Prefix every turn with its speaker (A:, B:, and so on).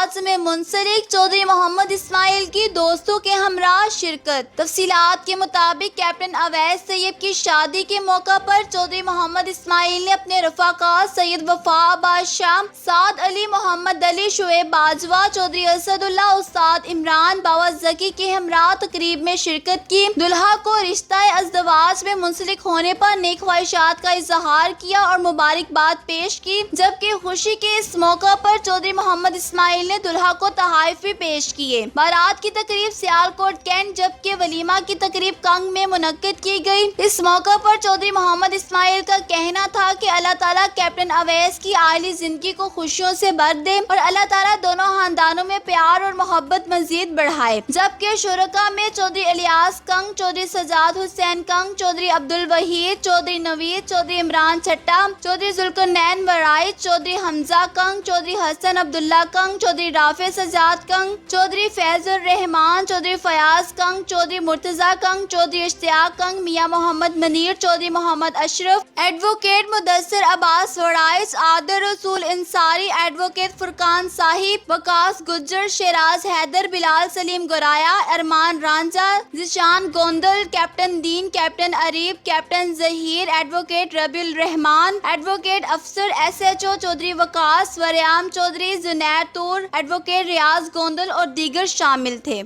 A: ازدواج میں منسلک چودھری محمد اسماعیل کی دوستوں کے ہمراہ شرکت۔ تفصیلات کے مطابق کیپٹن اویس طیب کی شادی کے موقع پر چودھری محمد اسماعیل نے اپنے رفقا سید وفا عباس شاہ، سعد علی، محمد علی، شعیب باجوہ، چودھری اسد اللہ، استاد عمران، باوا ذکی کے ہمراہ تقریب میں شرکت کی۔ دلہا کو رشتہ ازدواج میں منسلک ہونے پر نیک خواہشات کا اظہار کیا اور مبارکباد پیش کی، جبکہ خوشی کے اس موقع پر چودھری محمد اسماعیل نے دلہا کو تحائف بھی پیش کیے۔ بارات کی تقریب سیالکوٹ کینٹ جبکہ ولیمہ کی تقریب کنگ میں منعقد کی گئی۔ اس موقع پر چودھری محمد اسماعیل کا کہنا تھا کہ اللہ تعالیٰ کیپٹن اویس کی عائلی زندگی کو خوشیوں سے بھر دے اور اللہ تعالیٰ دونوں خاندانوں میں پیار اور محبت مزید بڑھائے، جبکہ شرکاء میں چودھری الیاس کنگ، چودھری سجاد حسین کنگ، چودھری عبدالوحید، چودھری نوید، چودھری عمران چٹا، چودھری ذوالقرنین ورائی، چودھری حمزہ کنگ، چودھری حسن عبداللہ کنگ، چودھری رافع سجاد کنگ، چودھری فیض الرحمان، چودھری فیاض کنگ، چودھری مرتضیٰ کنگ، چودھری اشتیاق کنگ، میاں محمد منیر، چودھری محمد اشرف، ایڈوکیٹ مدثر عباس وڑائچ، عادل رسول انصاری، ایڈوکیٹ فرقان صاحب، وقاص گجر، شیراز حیدر، بلال سلیم گورایا، ارمان رانجھا، ذیشان گوندل، کیپٹن دین، کیپٹن عریب، کیپٹن ظہیر، ایڈوکیٹ ربیع الرحمان، ایڈوکیٹ افسر ایس ایچ او چودھری وقاص، وریام چودھری، زنید طور، ایڈوکیٹ ریاض گوندل اور دیگر شامل تھے۔